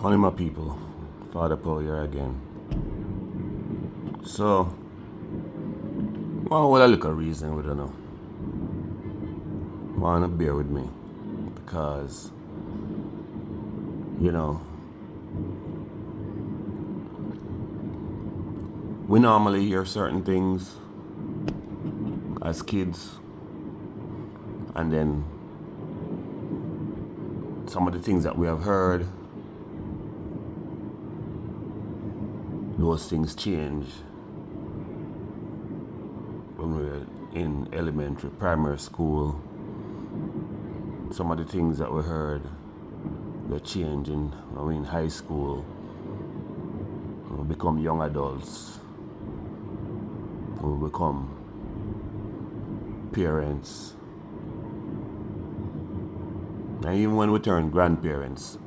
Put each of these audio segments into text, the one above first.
Morning, my people. Father Paul here again. So, well, I look a reason we don't know. Wanna bear with me because we normally hear certain things as kids, and then some of the things that we have heard, those things change when we're in elementary, primary school. Some of the things that we heard, they're changing when we're in high school. When we become young adults. When we become parents. And even when we turn grandparents,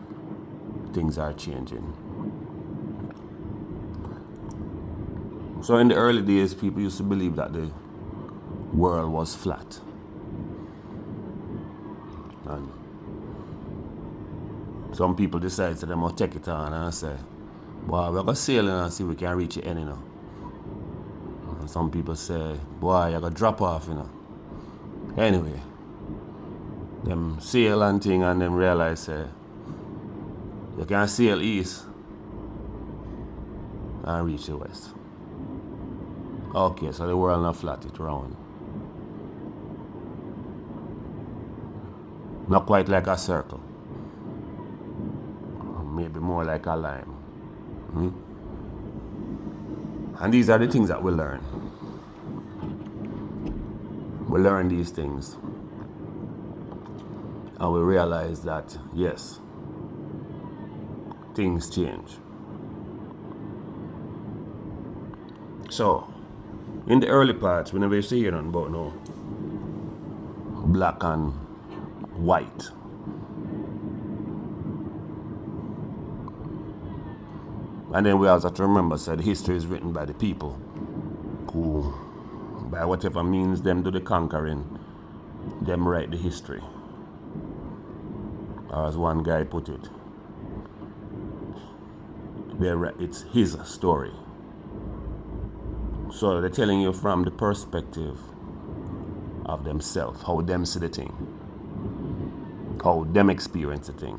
things are changing. So in the early days, people used to believe that the world was flat. And some people decide that they must take it on and say, boy, we're going to sail and see if we can reach the end, And some people say, boy, you're going to drop off, Anyway, them sail and thing and them realize, you can sail east and reach the west. Okay, so the world not flat, it's round. Not quite like a circle. Maybe more like a line. And these are the things that we learn. We learn these things. And we realize that, yes, things change. So, in the early parts, we never see about no black and white. And then we also have to remember that history is written by the people who, by whatever means them do the conquering, them write the history. Or as one guy put it, it's his story. So they're telling you from the perspective of themselves, how them see the thing, how them experience the thing,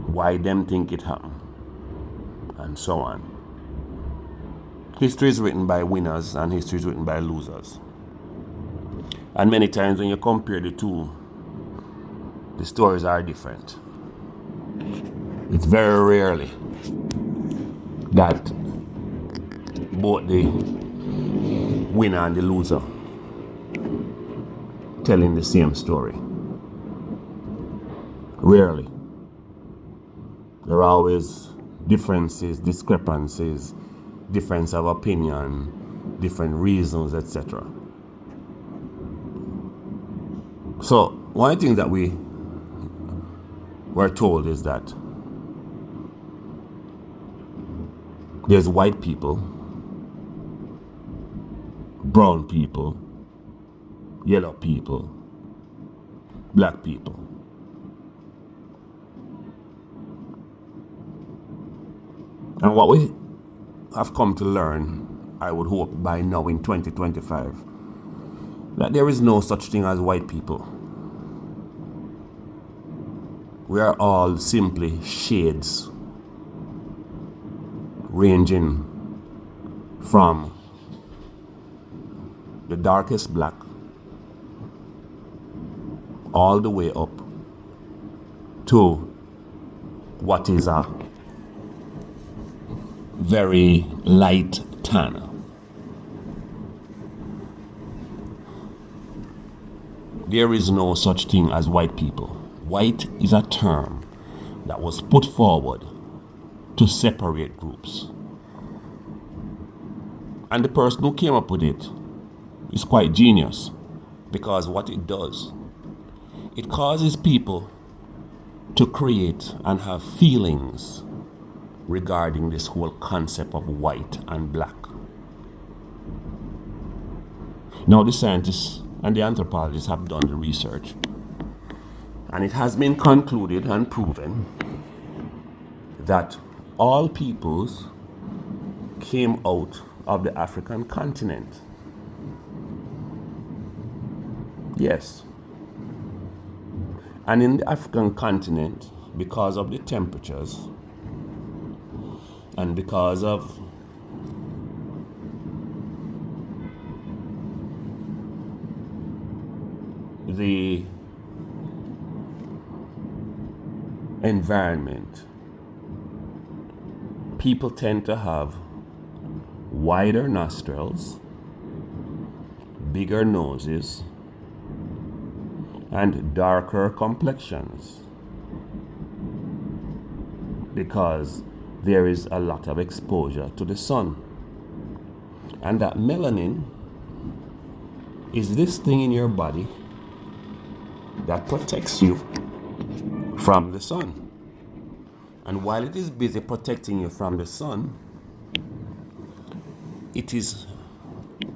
why them think it happened, and so on. History is written by winners and history is written by losers. And many times when you compare the two, the stories are different. It's very rarely that both the winner and the loser telling the same story. Rarely. There are always differences, discrepancies, difference of opinion, different reasons, etc. So, one of the things that we were told is that there's white people, brown people, yellow people, black people. And what we have come to learn, I would hope by now in 2025, that there is no such thing as white people. We are all simply shades ranging from the darkest black all the way up to what is a very light tan. There is no such thing as white people. White is a term that was put forward to separate groups. And the person who came up with it is quite genius, because what it does, it causes people to create and have feelings regarding this whole concept of white and black. Now the scientists and the anthropologists have done the research, and it has been concluded and proven that all peoples came out of the African continent. Yes. And in the African continent, because of the temperatures and because of the environment, people tend to have wider nostrils, bigger noses, and darker complexions because there is a lot of exposure to the sun. And that melanin is this thing in your body that protects you from the sun. And while it is busy protecting you from the sun, it is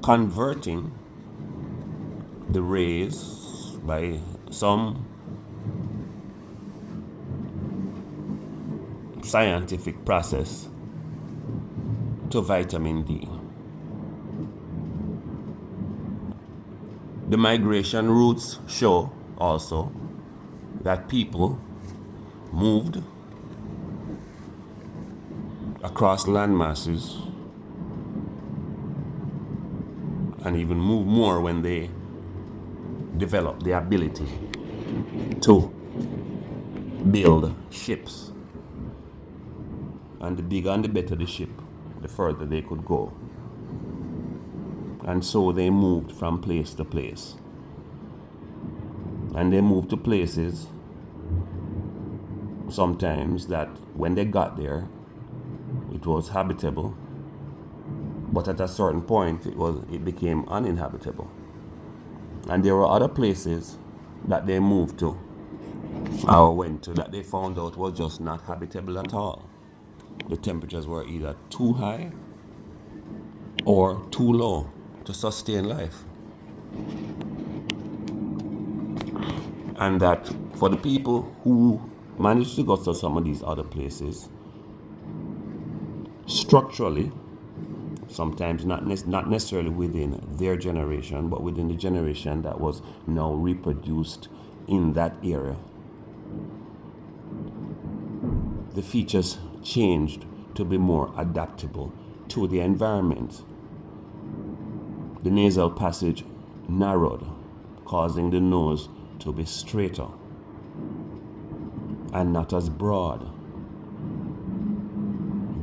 converting the rays by some scientific process to vitamin D. The migration routes show also that people moved across land masses and even move more when they develop the ability to build ships. And the bigger and the better the ship, the further they could go. And so they moved from place to place. And they moved to places sometimes that when they got there, it was habitable. But at a certain point, it became uninhabitable. And there were other places that they moved to or went to that they found out was just not habitable at all. The temperatures were either too high or too low to sustain life. And that for the people who managed to go to some of these other places, structurally, sometimes not necessarily within their generation, but within the generation that was now reproduced in that area, the features changed to be more adaptable to the environment. The nasal passage narrowed, causing the nose to be straighter and not as broad.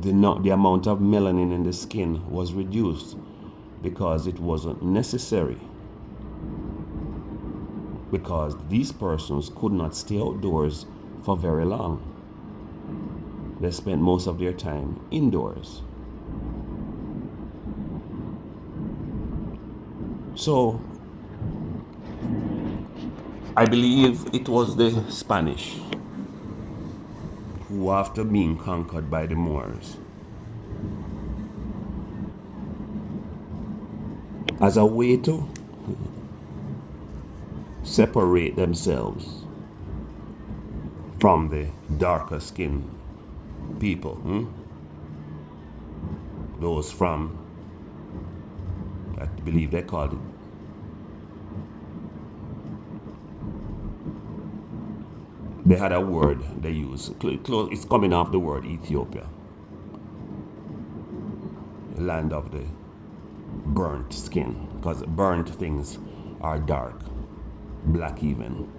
The amount of melanin in the skin was reduced because it wasn't necessary, because these persons could not stay outdoors for very long. They spent most of their time indoors. So, I believe it was the Spanish who, after being conquered by the Moors, as a way to separate themselves from the darker skinned people, those from, I believe they called it, they had a word they used. It's coming off the word Ethiopia, the land of the burnt skin, because burnt things are dark, black even.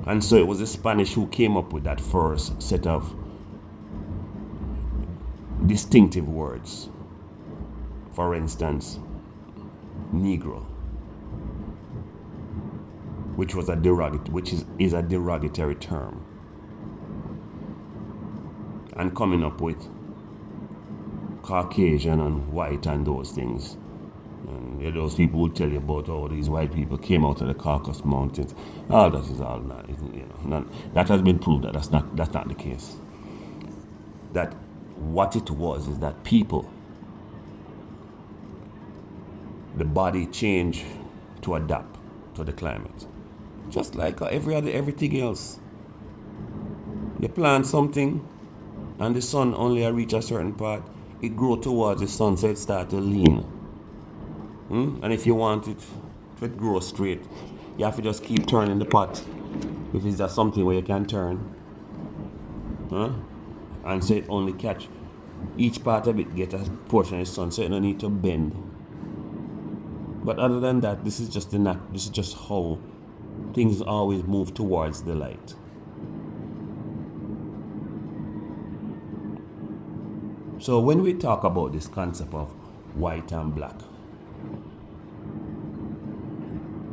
And so it was the Spanish who came up with that first set of distinctive words. For instance, Negro, which is a derogatory term, and coming up with Caucasian and white and those things. And those people will tell you about how these white people came out of the Caucasus Mountains. All that is all not, that has been proved that that's not the case. That what it was is that people, the body changed to adapt to the climate, just like everything else. You plant something and the sun only reach a certain part, it grow towards the sun so it start to lean. And if you want it to grow straight, you have to just keep turning the pot. If it's just something where you can turn, and so it only catch each part of it get a portion of the sun, so it don't need to bend. But other than that, this is just how things always move towards the light. So when we talk about this concept of white and black,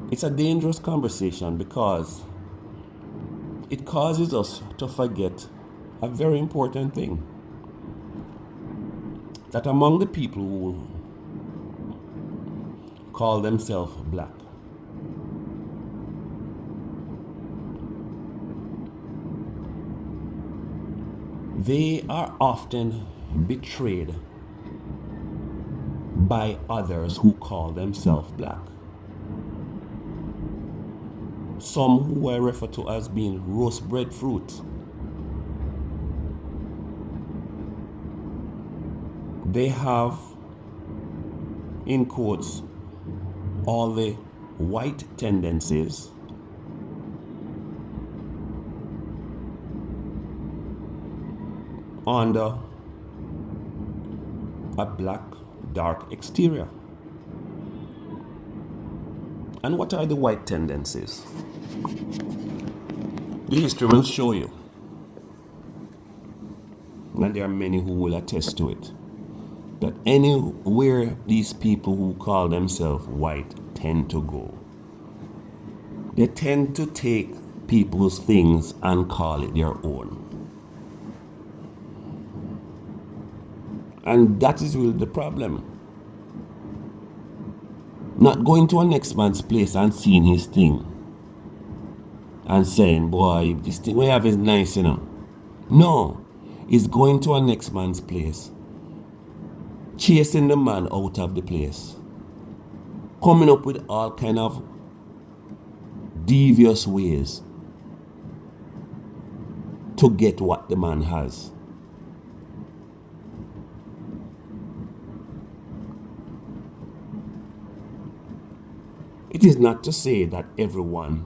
it's a dangerous conversation because it causes us to forget a very important thing. That among the people who call themselves black, they are often betrayed by others who call themselves black. Some who I refer to as being roast breadfruit. They have, in quotes, all the white tendencies under a black dark exterior. And what are the white tendencies? The history will show you, and there are many who will attest to it, that anywhere these people who call themselves white tend to go, they tend to take people's things and call it their own. And that is really the problem. Not going to a next man's place and seeing his thing and saying, boy, this thing we have is nice, you know. No, it's going to a next man's place, chasing the man out of the place, coming up with all kind of devious ways to get what the man has. It is not to say that everyone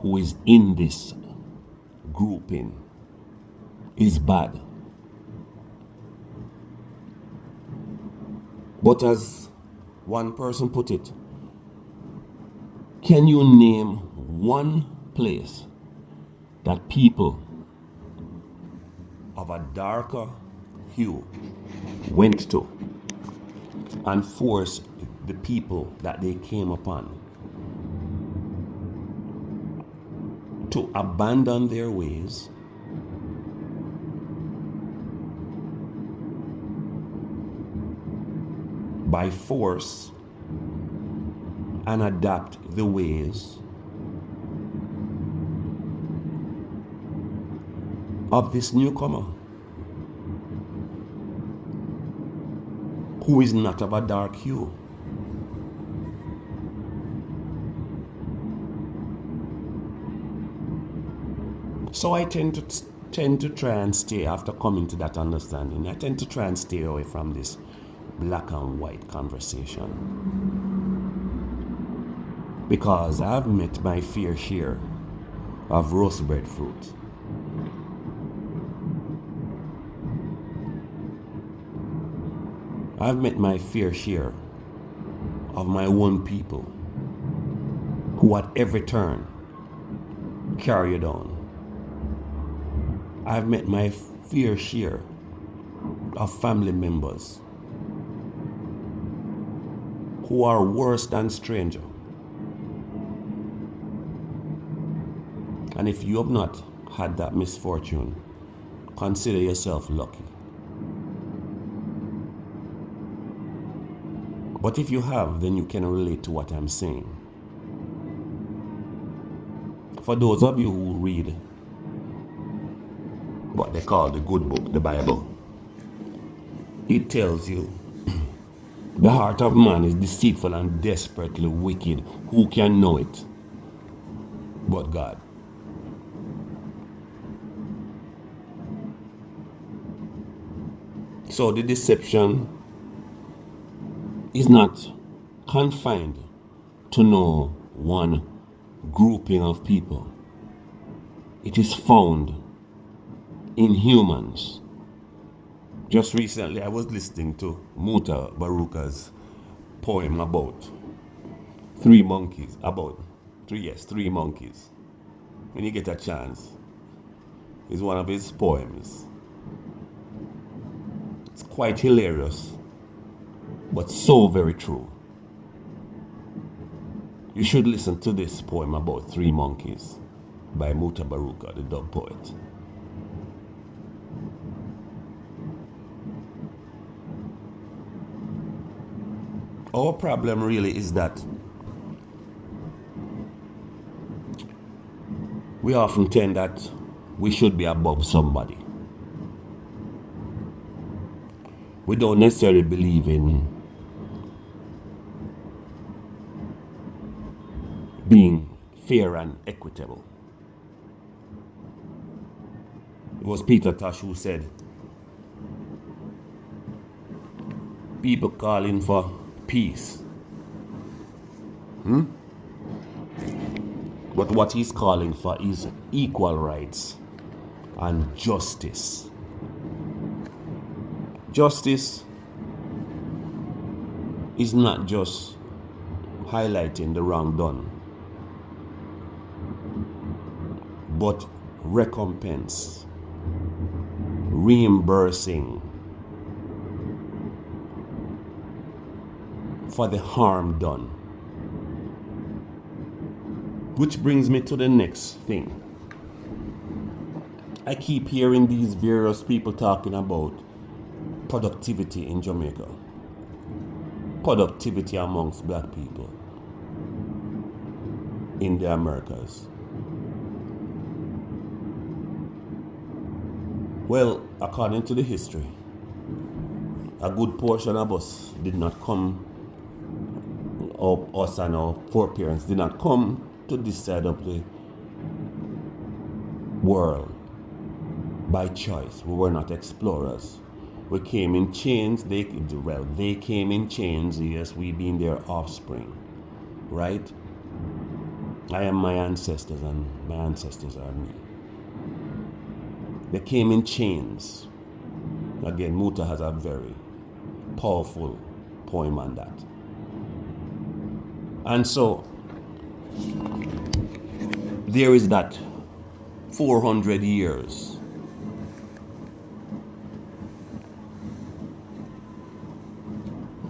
who is in this grouping is bad. But as one person put it, can you name one place that people of a darker hue went to and forced the people that they came upon to abandon their ways by force and adapt the ways of this newcomer who is not of a dark hue? So I tend to try and stay, after coming to that understanding, I tend to try and stay away from this black and white conversation. Because I've met my fair share of roast breadfruit. I've met my fair share of my own people who at every turn carry you down. I've met my fair share of family members who are worse than strangers. And if you have not had that misfortune, consider yourself lucky. But if you have, then you can relate to what I'm saying. For those of you who read what they call the good book, the Bible, it tells you the heart of man is deceitful and desperately wicked. Who can know it but God? So the deception is not confined to no one grouping of people. It is found in humans. Just recently, I was listening to Muta Baruka's poem about three monkeys. Three monkeys. When you get a chance, it's one of his poems. It's quite hilarious, but so very true. You should listen to this poem about three monkeys by Muta Baruka, the dog poet. Our problem really is that we often tend that we should be above somebody. We don't necessarily believe in being fair and equitable. It was Peter Tosh who said, people calling for peace. But what he's calling for is equal rights and justice. Justice is not just highlighting the wrong done, but recompense, reimbursing for the harm done. Which brings me to the next thing. I keep hearing these various people talking about productivity in Jamaica, productivity amongst black people in the Americas. Well, according to the history, a good portion of us did not come, or us and our foreparents did not come to this side of the world by choice. We were not explorers. We came in chains. They came in chains. Yes, we being their offspring, right? I am my ancestors, and my ancestors are me. They came in chains. Again, Muta has a very powerful poem on that. And so, there is that 400 years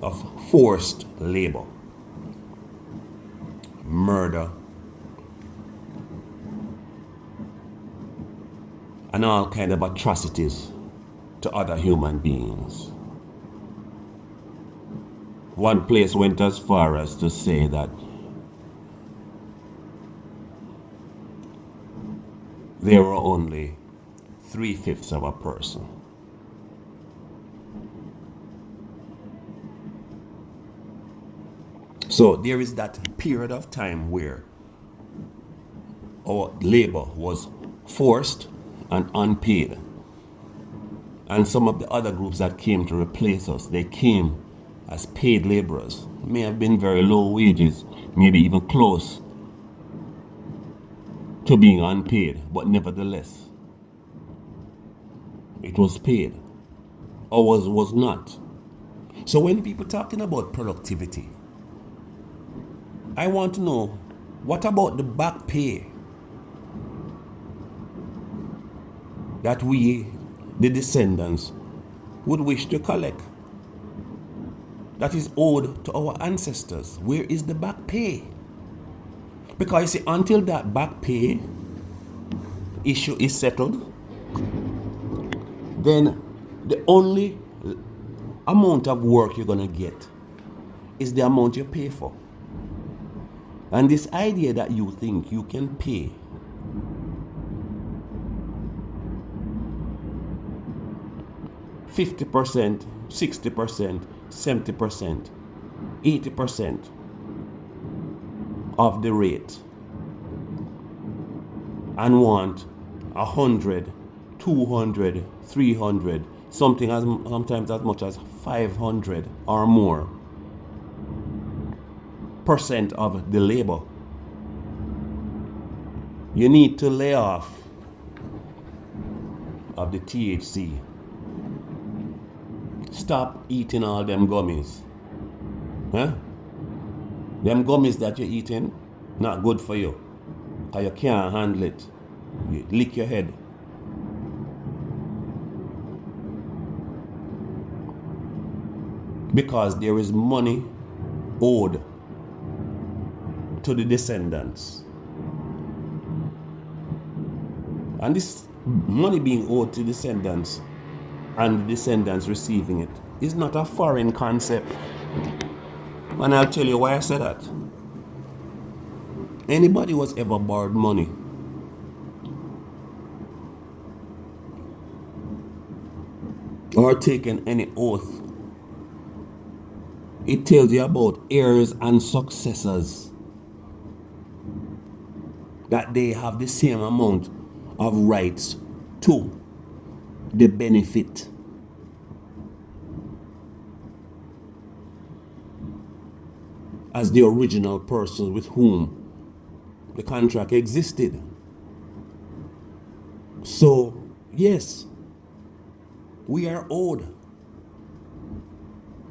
of forced labor, murder, and all kind of atrocities to other human beings. One place went as far as to say that there were only 3/5 of a person. So there is that period of time where our labor was forced and unpaid. And some of the other groups that came to replace us, they came as paid laborers. It may have been very low wages, maybe even close to being unpaid, but nevertheless, it was paid. Ours was not. So when people talking about productivity, I want to know, what about the back pay that we, the descendants, would wish to collect, that is owed to our ancestors? Where is the back pay? Because you see, until that back pay issue is settled, then the only amount of work you're going to get is the amount you pay for. And this idea that you think you can pay %50%, 60%, 70%, 80% of the rate and want 100, 200, 300, something as sometimes as much as 500 or more % of the labor. You need to lay off of the THC. Stop eating all them gummies. Huh? Them gummies that you're eating, not good for you. Because you can't handle it. You lick your head. Because there is money owed to the descendants. And this money being owed to descendants and the descendants receiving it is not a foreign concept. And I'll tell you why I say that. Anybody who has ever borrowed money or taken any oath, it tells you about heirs and successors, that they have the same amount of rights to the benefit. As the original person with whom the contract existed. So, yes, we are owed.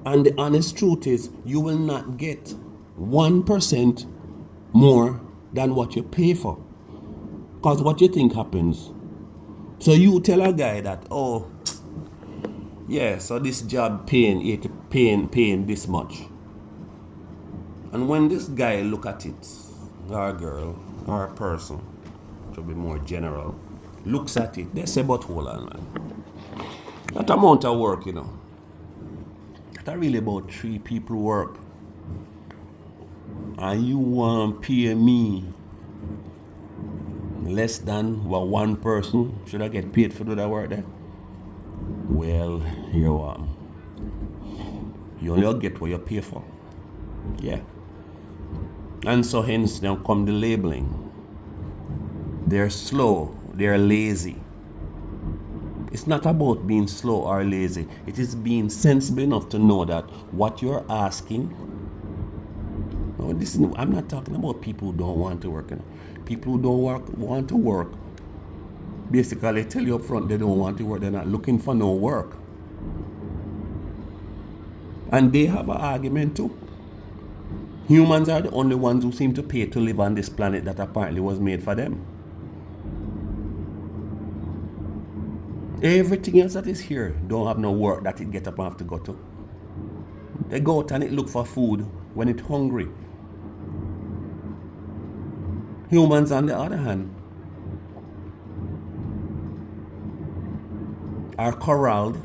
And the honest truth is, you will not get 1% more than what you pay for. Because what you think happens? So you tell a guy that, oh, yeah, so this job paying this much. And when this guy look at it, or a girl, or a person, to be more general, looks at it, they say, but hold on, man. That amount of work, that really about 3 people work. And you want to pay me less than what one person should I get paid for do that work there? Well, here what? You only get what you pay for. Yeah. And so hence now come the labeling. They're slow, they're lazy. It's not about being slow or lazy. It is being sensible enough to know that what you're asking. No, listen, I'm not talking about people who don't want to work. People who don't want to work, basically tell you up front they don't want to work. They're not looking for no work. And they have an argument too. Humans are the only ones who seem to pay to live on this planet that apparently was made for them. Everything else that is here don't have no work that it get up and have to go to. They go out and it look for food when it's hungry. Humans, on the other hand, are corralled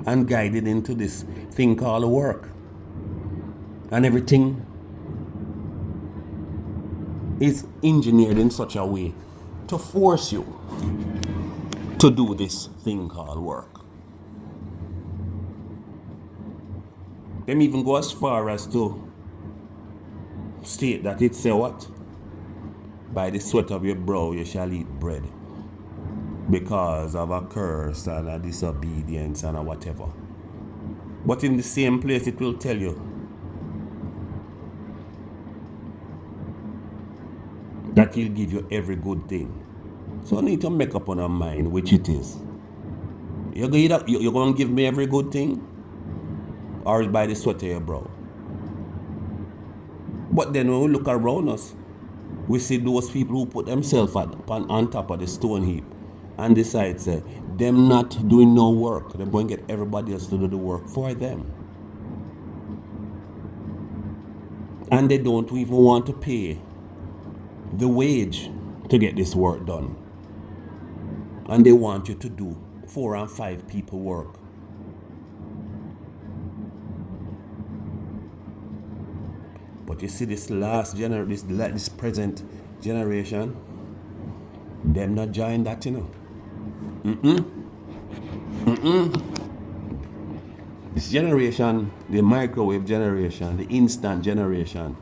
and guided into this thing called work. And everything is engineered in such a way to force you to do this thing called work. Them even go as far as to state that it say what? By the sweat of your brow you shall eat bread, because of a curse and a disobedience and a whatever. But in the same place it will tell you that he'll give you every good thing. So I need to make up on our mind which it is. You're going to give me every good thing, or by the sweat of your brow? But then when we look around us, we see those people who put themselves on top of the stone heap and decide, say, them not doing no work. They're going to get everybody else to do the work for them. And they don't even want to pay the wage to get this work done. And they want you to do 4 and 5 people work. But you see this this present generation, them not join that, This generation, the microwave generation, the instant generation,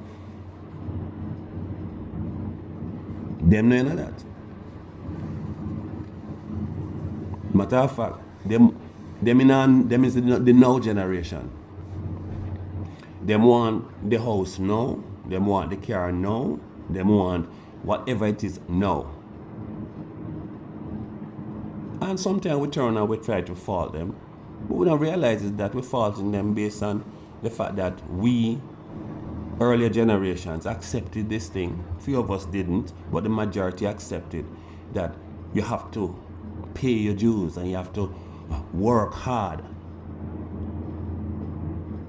them know none of that. Matter of fact, Them is the now generation. Them want the house now. Them want the car now. Them want whatever it is now. And sometimes we turn and we try to fault them. But we don't realize is that we're faulting them based on the fact that we, earlier generations, accepted this thing. Few of us didn't, but the majority accepted that you have to pay your dues and you have to work hard.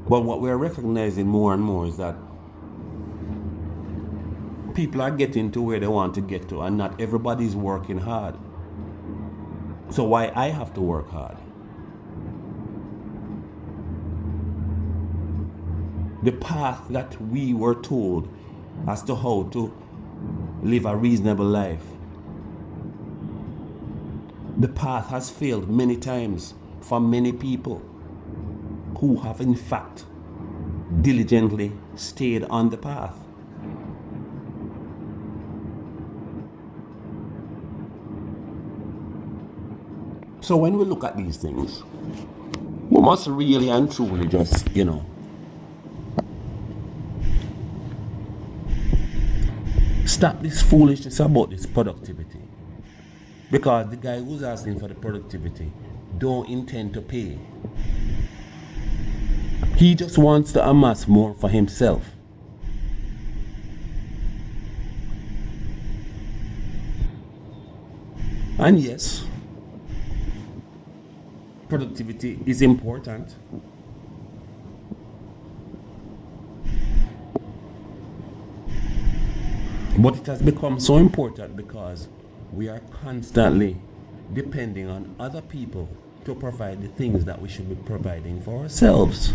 But what we're recognizing more and more is that people are getting to where they want to get to, and not everybody's working hard. So why I have to work hard? The path that we were told as to how to live a reasonable life, the path has failed many times for many people who have in fact diligently stayed on the path. So when we look at these things, we must really and truly just, stop this foolishness about this productivity. Because the guy who's asking for the productivity don't intend to pay. He just wants to amass more for himself. And yes, productivity is important. But it has become so important because we are constantly depending on other people to provide the things that we should be providing for ourselves.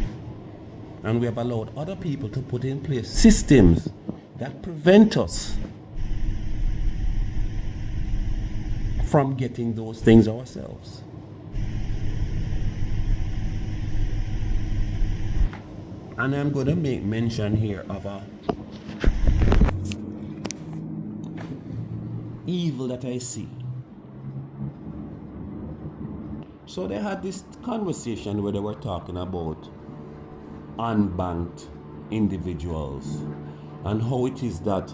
And we have allowed other people to put in place systems that prevent us from getting those things ourselves. And I'm going to make mention here of a evil that I see. So they had this conversation where they were talking about unbanked individuals and how it is that,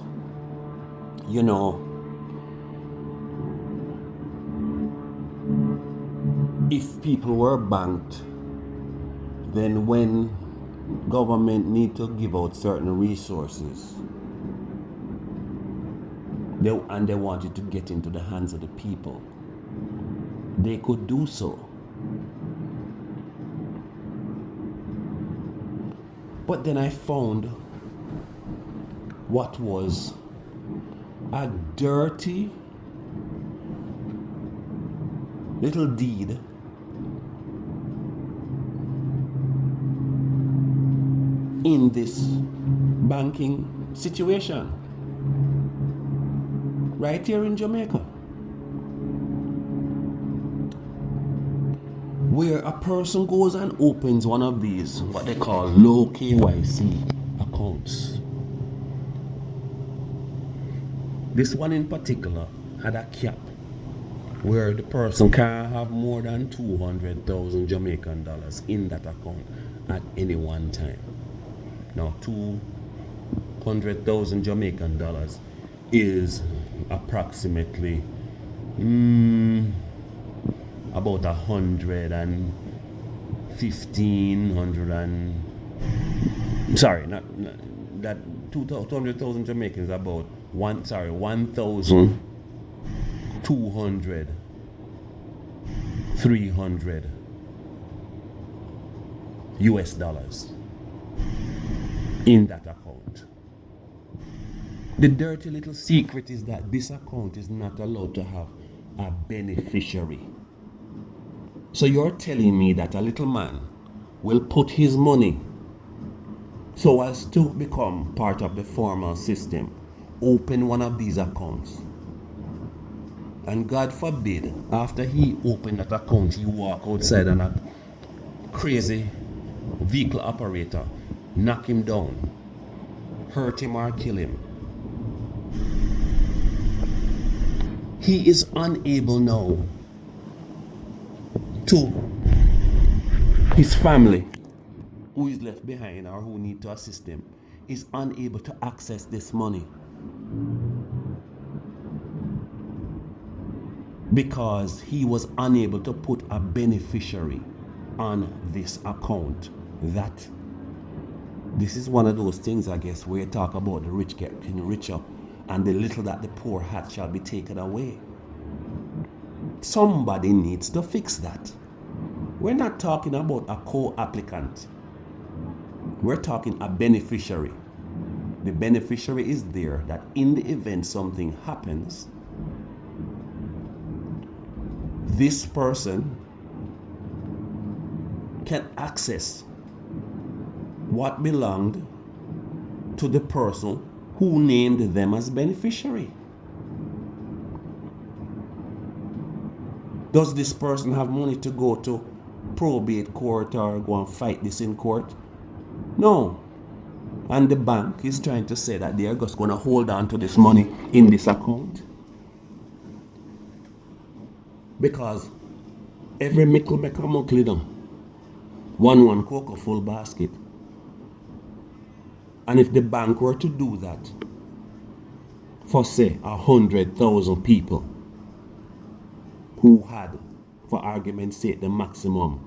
if people were banked, then when government need to give out certain resources, they wanted to get into the hands of the people, they could do so. But then I found what was a dirty little deed in this banking situation right here in Jamaica, where a person goes and opens one of these, what they call low-KYC accounts. This one in particular had a cap where the person can't have more than 200,000 Jamaican dollars in that account at any one time. Now, 200,000 Jamaican dollars is approximately about 200,000 Jamaicans about 1,200, 300 US dollars in that account. The dirty little secret is that this account is not allowed to have a beneficiary. So you're telling me that a little man will put his money so as to become part of the formal system, open one of these accounts, and God forbid, after he opened that account, he walk outside and a crazy vehicle operator knock him down, hurt him or kill him. He is unable now to his family, who is left behind or who need to assist him, is unable to access this money because he was unable to put a beneficiary on this account. This is one of those things, I guess, where you talk about the rich getting richer and the little that the poor had shall be taken away. Somebody needs to fix that. We're not talking about a co-applicant. We're talking a beneficiary. The beneficiary is there that in the event something happens, this person can access what belonged to the person who named them as beneficiary. Does this person have money to go to probate court or go and fight this in court? No. And the bank is trying to say that they are just going to hold on to this money in this account. Because every mickle make a muckle down. One cocoa full basket. And if the bank were to do that for say 100,000 people who had, for argument's sake, the maximum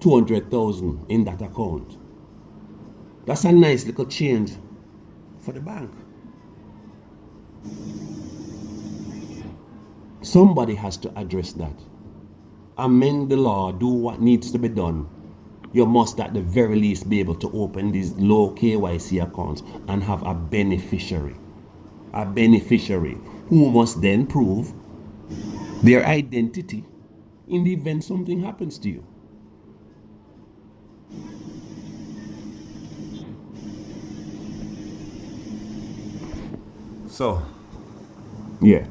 200,000 in that account, that's a nice little change for the bank. Somebody has to address that. Amend the law, do what needs to be done. You must at the very least be able to open these low KYC accounts and have a beneficiary. A beneficiary who must then prove their identity in the event something happens to you. So, yeah,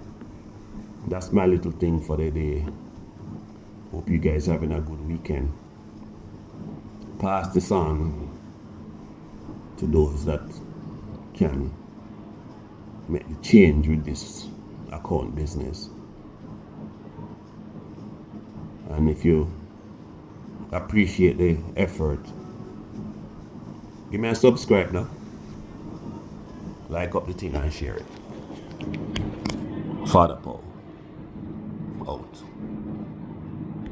that's my little thing for the day. Hope you guys having a good weekend. Pass this on to those that can make the change with this account business. And if you appreciate the effort, give me a subscribe now. Like up the thing and share it. Father Paul, out.